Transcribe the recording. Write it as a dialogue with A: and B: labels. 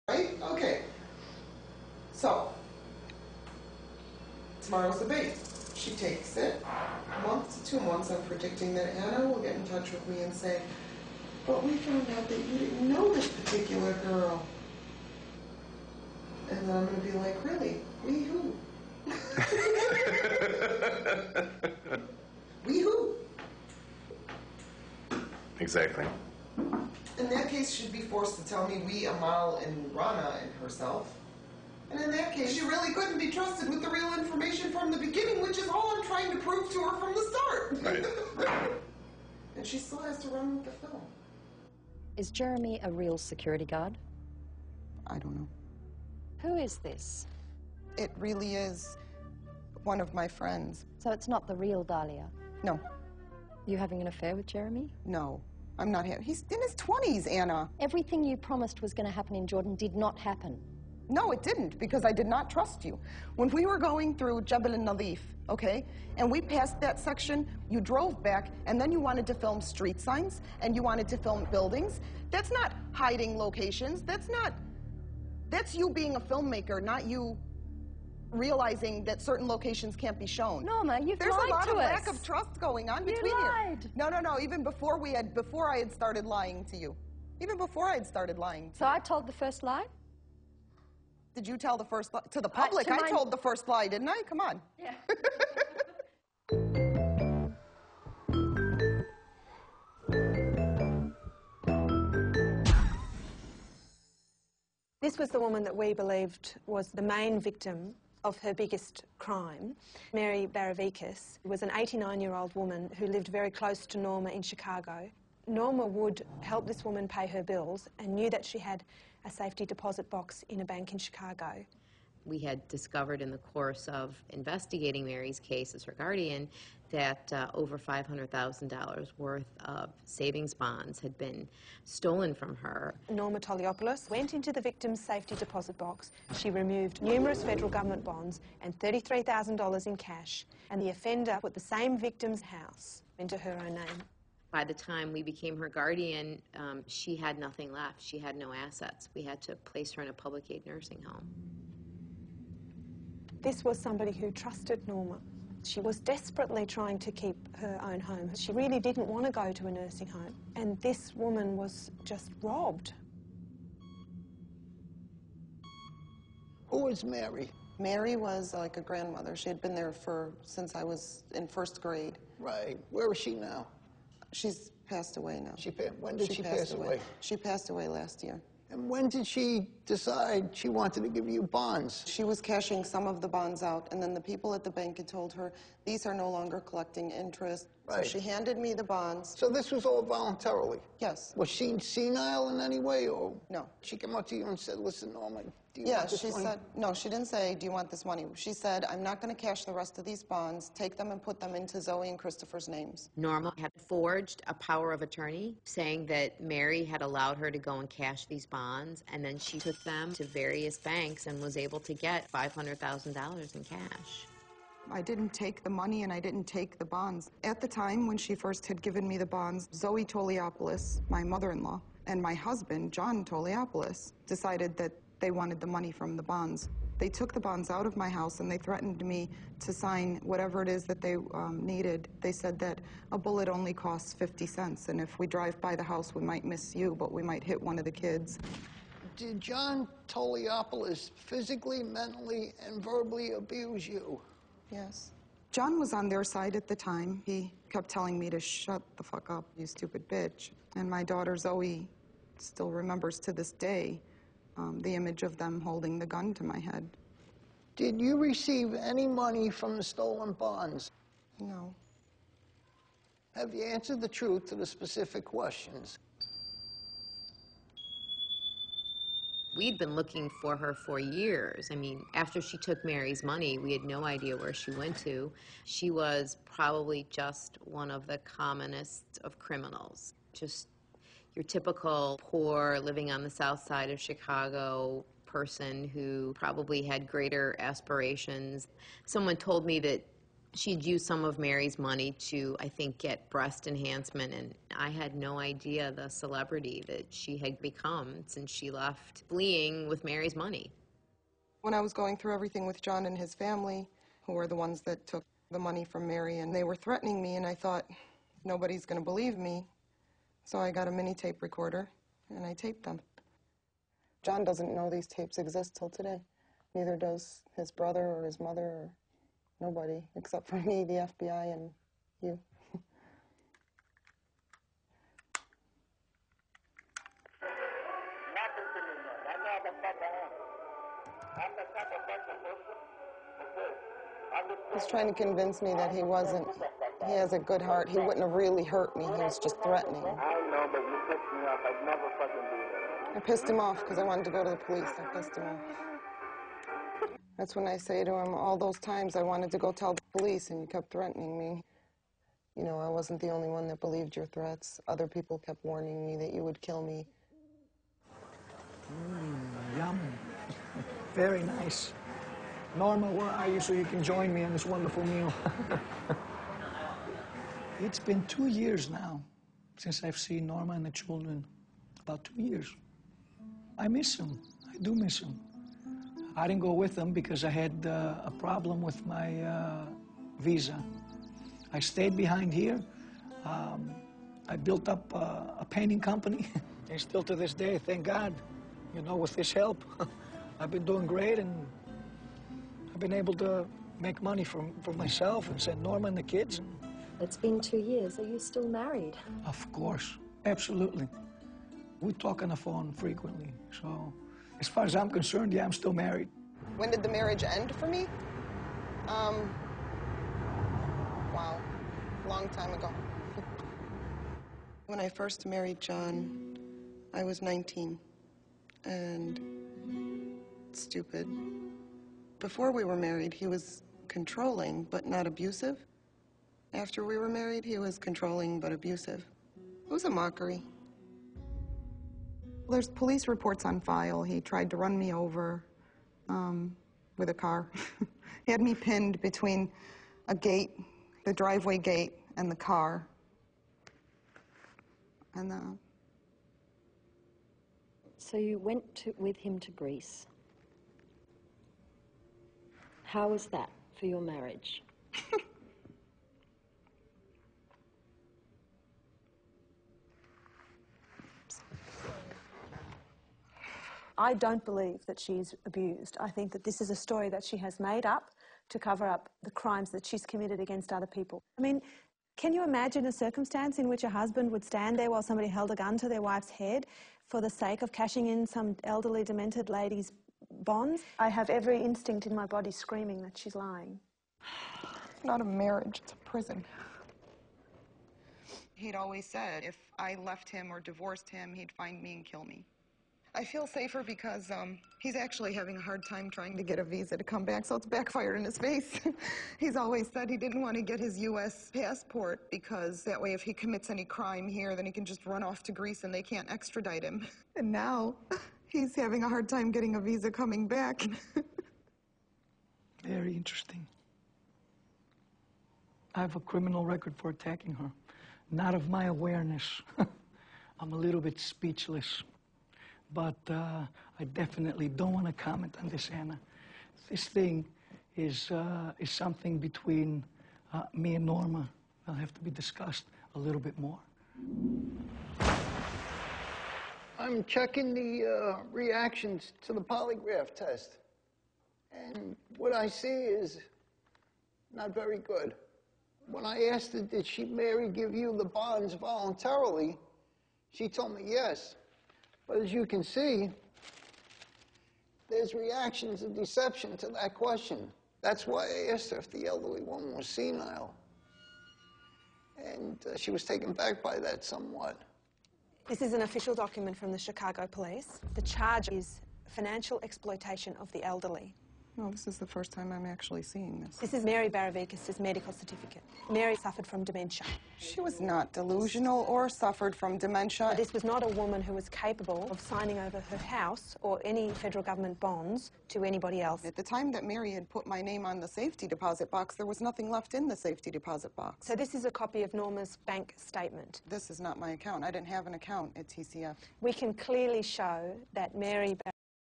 A: Right? Okay. So, tomorrow's the date. She takes it. A month to 2 months, I'm predicting that Anna will get in touch with me and say, but we found out that you didn't know this particular girl. And then I'm going to be like, really? We who? We who?
B: Exactly.
A: In that case, she'd be forced to tell me we, Amal, and Rana, and herself. And in that case, she really couldn't be trusted with the real information from the beginning, which is all I'm trying to prove to her from the start.
B: Right.
A: And she still has to run with the film.
C: Is Jeremy a real security guard?
A: I don't know.
C: Who is this?
A: It really is one of my friends.
C: So it's not the real Dahlia?
A: No.
C: You having an affair with Jeremy?
A: No. I'm not him. He's in his 20s, Anna.
C: Everything you promised was going to happen in Jordan did not happen.
A: No, it didn't, because I did not trust you. When we were going through Jebel al-Nadif, okay, and we passed that section, you drove back, and then you wanted to film street signs, and you wanted to film buildings. That's not hiding locations. That's you being a filmmaker, not you realizing that certain locations can't be shown.
C: Norma, you've
A: There's
C: lied
A: a lot
C: to
A: of
C: us.
A: lack of trust going on between
C: You lied.
A: you. No, even before I had started lying to you. Even before I had started lying to
C: So I told the first lie?
A: Did you tell the first lie? To the public, I told the first lie, didn't I? Come on.
C: Yeah.
D: This was the woman that we believed was the main victim of her biggest crime. Mary Baravikas was an 89-year-old woman who lived very close to Norma in Chicago. Norma would help this woman pay her bills and knew that she had a safety deposit box in a bank in Chicago.
E: We had discovered in the course of investigating Mary's case as her guardian that over $500,000 worth of savings bonds had been stolen from her.
D: Norma Toliopoulos went into the victim's safety deposit box. She removed numerous federal government bonds and $33,000 in cash, and the offender put the same victim's house into her own name.
E: By the time we became her guardian, she had nothing left. She had no assets. We had to place her in a public aid nursing home.
D: This was somebody who trusted Norma. She was desperately trying to keep her own home. She really didn't want to go to a nursing home, and this woman was just robbed.
F: Who was Mary?
A: Mary was like a grandmother. She had been there since I was in first grade.
F: Right. Where is she now?
A: She's passed away now.
F: When did she pass away?
A: She passed away last year.
F: And when did she decide she wanted to give you bonds?
A: She was cashing some of the bonds out, and then the people at the bank had told her, these are no longer collecting interest.
F: Right.
A: So she handed me the bonds.
F: So this was all voluntarily?
A: Yes.
F: Was she senile in any way, or?
A: No.
F: She came up to you and said, listen, Norman, do you
A: Yeah,
F: want this
A: she
F: money?
A: said, no, she didn't say, do you want this money? She said, I'm not going to cash the rest of these bonds. Take them and put them into Zoe and Christopher's names.
E: Norma had forged a power of attorney saying that Mary had allowed her to go and cash these bonds, and then she took them to various banks and was able to get $500,000 in cash.
A: I didn't take the money and I didn't take the bonds. At the time when she first had given me the bonds, Zoe Toliopoulos, my mother-in-law, and my husband, John Toliopoulos, decided that they wanted the money from the bonds. They took the bonds out of my house and they threatened me to sign whatever it is that they needed. They said that a bullet only costs 50 cents, and if we drive by the house, we might miss you, but we might hit one of the kids.
F: Did John Toliopoulos physically, mentally, and verbally abuse you?
A: Yes. John was on their side at the time. He kept telling me to shut the fuck up, you stupid bitch. And my daughter Zoe still remembers to this day the image of them holding the gun to my head.
F: Did you receive any money from the stolen bonds?
A: No.
F: Have you answered the truth to the specific questions?
E: We'd been looking for her for years. I mean, after she took Mary's money, we had no idea where she went to. She was probably just one of the commonest of criminals. Just your typical poor, living on the south side of Chicago person who probably had greater aspirations. Someone told me that She'd used some of Mary's money to, I think, get breast enhancement, and I had no idea the celebrity that she had become since she left fleeing with Mary's money.
A: When I was going through everything with John and his family, who were the ones that took the money from Mary, and they were threatening me, and I thought, nobody's going to believe me. So I got a mini tape recorder, and I taped them. John doesn't know these tapes exist till today. Neither does his brother or his mother or nobody, except for me, the FBI, and you. He's trying to convince me that he wasn't. He has a good heart. He wouldn't have really hurt me. He was just threatening.
B: I know, but you pissed me off. I'd never fucking do that.
A: I pissed him off because I wanted to go to the police. I pissed him off. That's when I say to him, all those times I wanted to go tell the police and you kept threatening me. You know, I wasn't the only one that believed your threats. Other people kept warning me that you would kill me.
G: Yum. Very nice. Norma, where are you so you can join me on this wonderful meal? It's been 2 years now since I've seen Norma and the children. About 2 years. I miss them. I do miss them. I didn't go with them because I had a problem with my visa. I stayed behind here. I built up a painting company, and still to this day, thank God, you know, with this help, I've been doing great, and I've been able to make money for myself and send Norma and the kids.
C: It's been 2 years. Are you still married?
G: Of course, absolutely. We talk on the phone frequently, so as far as I'm concerned, yeah, I'm still married.
A: When did the marriage end for me? Wow, long time ago. When I first married John, I was 19 and stupid. Before we were married, he was controlling but not abusive. After we were married, he was controlling but abusive. It was a mockery. There's police reports on file. He tried to run me over with a car. He had me pinned between a gate, the driveway gate, and the car. And
C: So you went with him to Greece. How was that for your marriage?
D: I don't believe that she's abused. I think that this is a story that she has made up to cover up the crimes that she's committed against other people. I mean, can you imagine a circumstance in which a husband would stand there while somebody held a gun to their wife's head for the sake of cashing in some elderly, demented lady's bonds? I have every instinct in my body screaming that she's lying.
A: It's not a marriage, it's a prison. He'd always said if I left him or divorced him, he'd find me and kill me. I feel safer because he's actually having a hard time trying to get a visa to come back, so it's backfired in his face. He's always said he didn't want to get his U.S. passport because that way if he commits any crime here, then he can just run off to Greece and they can't extradite him. And now he's having a hard time getting a visa coming back.
G: Very interesting. I have a criminal record for attacking her. Not of my awareness. I'm a little bit speechless. But I definitely don't want to comment on this, Anna. This thing is something between me and Norma. It'll have to be discussed a little bit more.
F: I'm checking the reactions to the polygraph test. And what I see is not very good. When I asked her, did Mary give you the bonds voluntarily, she told me yes. But as you can see, there's reactions of deception to that question. That's why I asked her if the elderly woman was senile. And she was taken back by that somewhat.
D: This is an official document from the Chicago police. The charge is financial exploitation of the elderly.
A: No, this is the first time I'm actually seeing this.
D: This is Mary Baravikis' medical certificate. Mary suffered from dementia.
A: She was not delusional or suffered from dementia.
D: This was not a woman who was capable of signing over her house or any federal government bonds to anybody else.
A: At the time that Mary had put my name on the safety deposit box, there was nothing left in the safety deposit box.
D: So this is a copy of Norma's bank statement.
A: This is not my account. I didn't have an account at TCF.
D: We can clearly show that Mary